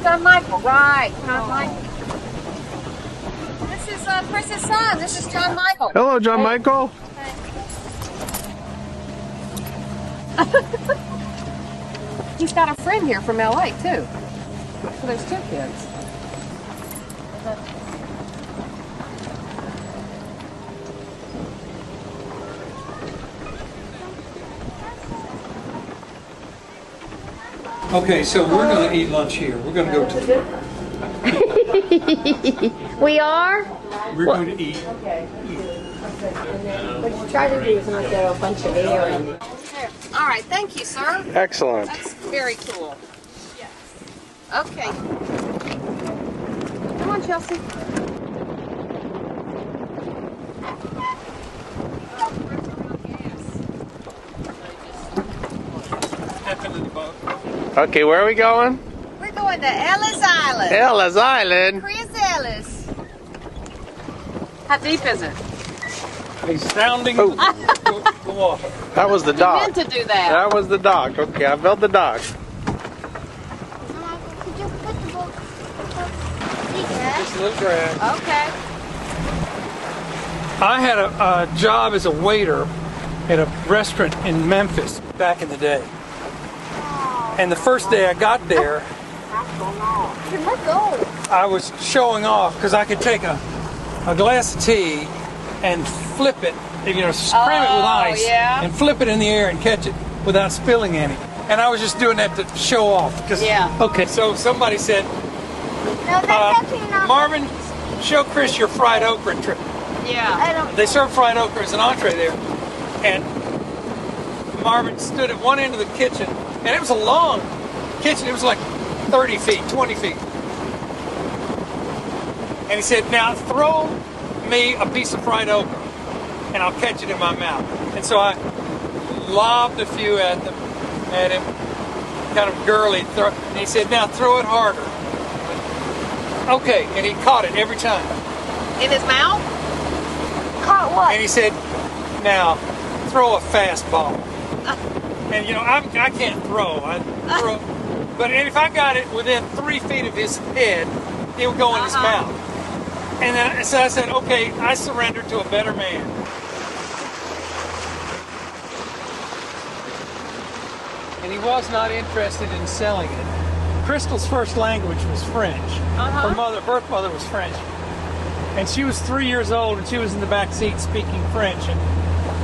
John Michael, right. John Michael. This is Chris's son. This is John Michael. Hello, John Michael. He's got a friend here from LA, too. So there's 2 kids. Okay, so we're going to eat lunch here. We're going to go to the... We are? We're going to eat. What you try to do is not get a bunch of air in. All right, thank you, sir. Excellent. That's very cool. Okay. Come on, Chelsea. Step into the boat. Okay, where are we going? We're going to Ellis Island. Ellis Island. Chris Ellis. How deep is it? He's sounding the water. That was the You dock. meant to do that. That was the dock. Okay, I built the dock. Could you put the boat? Just a little drag. Okay. I had a job as a waiter at a restaurant in Memphis back in the day. And the first day I got there, I was showing off because I could take a glass of tea and flip it, you know, cram it with ice and flip it in the air and catch it without spilling any. And I was just doing that to show off. Okay, so somebody said, Marvin, show Chris your fried okra trick. Yeah. They serve fried okra as an entree there. And Marvin stood at one end of the kitchen, and it was a long kitchen. It was like 30 feet, 20 feet. And he said, now throw me a piece of fried okra, and I'll catch it in my mouth. And so I lobbed a few at him, kind of girly. And he said, now throw it harder. Okay, and he caught it every time. In his mouth? Caught what? And he said, now throw a fastball. And you know, I can't throw. But if I got it within 3 feet of his head, it would go in his mouth. And then so I said, okay, I surrendered to a better man. And he was not interested in selling it. Christal's first language was French. Her birth mother was French. And she was 3 years old, and she was in the back seat speaking French. And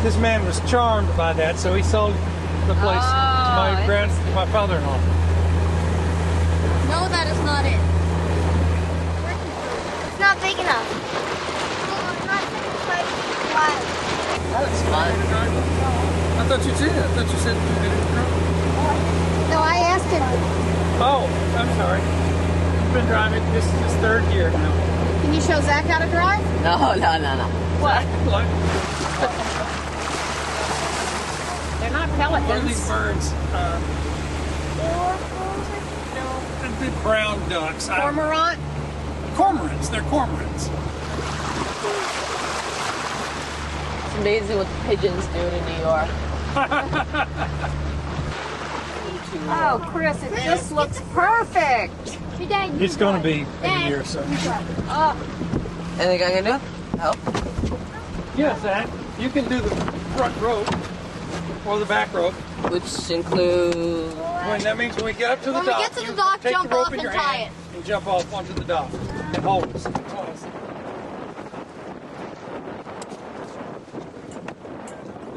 this man was charmed by that, so he sold the place to my father-in-law. No, that is not it. It's not big enough. That's fun. I thought you did. I thought you said you didn't drive. No, I asked him. Oh, I'm sorry. You've been driving. This is his 3rd year now. Can you show Zach how to drive? No. What? Like, They're not what are these pelicans. birds? The brown ducks. Cormorant? Cormorants. They're cormorants. It's amazing what the pigeons do in New York. Oh, Chris, it just looks perfect. It's going to be a year or so. Anything I can do? Help? Yeah, Zach. You can do the front rope or the back rope. Which includes... That means when we get up to the When we dock, get to the you dock, take jump the rope off in your and tie hand and jump off onto the dock and hold us. Hold us. Do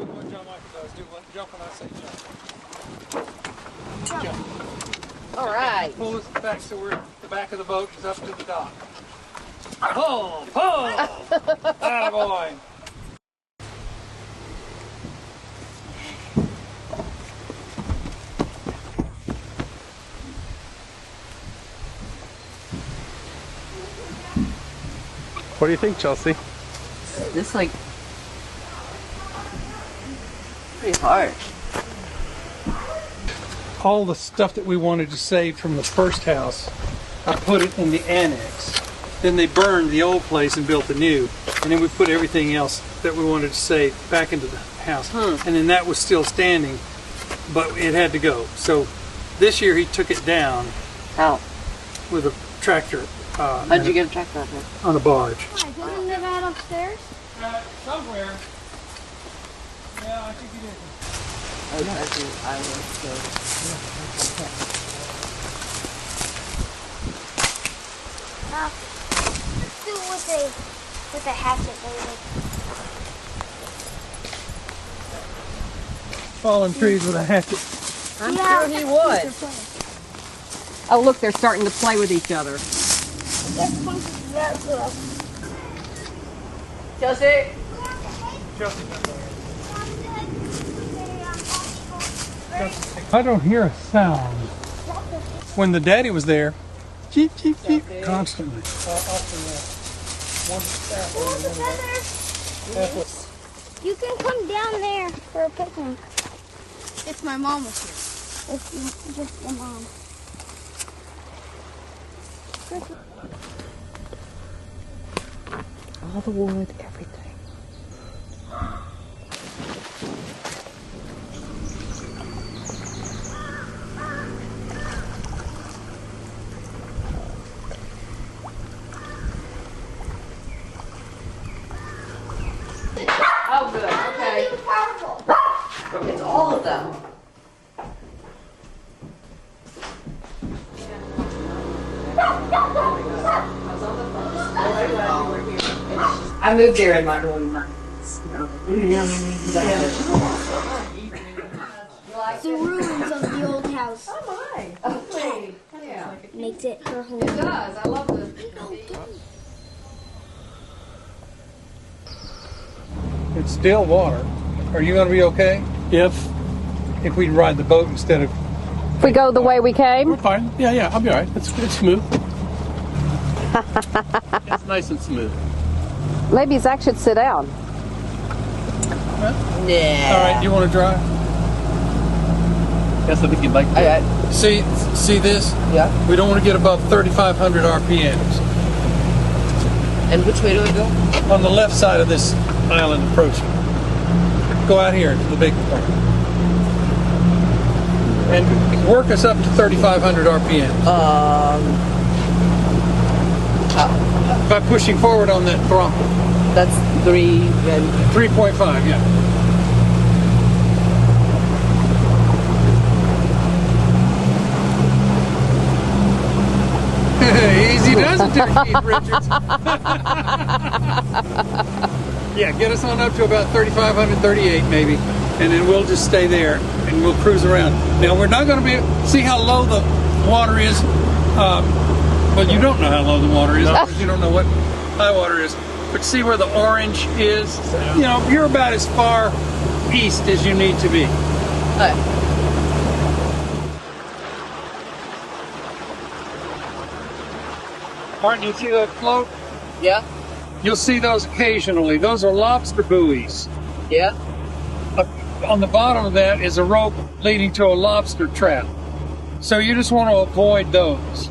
what John Michael does. Jump when I say jump. Jump. All right. Pull us back so we're the back of the boat is up to the dock. Pull! Pull! Attaboy! What do you think, Chelsea? This, like... pretty hard. All the stuff that we wanted to save from the first house, I put it in the annex. Then they burned the old place and built the new. And then we put everything else that we wanted to save back into the house. And then that was still standing, but it had to go. So this year he took it down. How? with a tractor. How'd you get a tractor out here? On a barge. Why, doesn't it out upstairs? Somewhere. Yeah, I think it is. I will go. Let's do it with a hatchet, baby. Falling trees with a hatchet. I'm sure he would. Oh, look, they're starting to play with each other. This one's that good. Chelsea. I don't hear a sound. When the daddy was there, cheep, cheep, cheep, constantly. You can come down there for a picnic. If my mom was here. If just your mom. All the wood, everything. Oh, good. Okay. It's all of them. I moved there in my early 90s. The ruins of the old house. Oh my. Okay. Yeah. Makes it her home. It does. I love this. It's still water. Are you going to be okay? If we ride the boat instead of... If we go the way we came? We're fine. Yeah, I'll be all right. It's smooth. It's nice and smooth. Maybe Zach should sit down. Yeah. All right, you want to drive? Yes, I think you'd like to. See this? Yeah. We don't want to get above 3,500 RPMs. And which way do we go? On the left side of this island approaching. Go out here to the big part. And work us up to 3,500 RPM. By pushing forward on that throttle. That's 3.5, yeah. Easy does it there, Keith Richards. Yeah, get us on up to about 3,538 maybe, and then we'll just stay there and we'll cruise around. Now we're not going to be, see how low the water is. Well, you don't know how low the water is because you don't know what high water is. But see where the orange is? You know, you're about as far east as you need to be. Martin, you see that float? Yeah. You'll see those occasionally. Those are lobster buoys. Yeah. On the bottom of that is a rope leading to a lobster trap. So you just want to avoid those.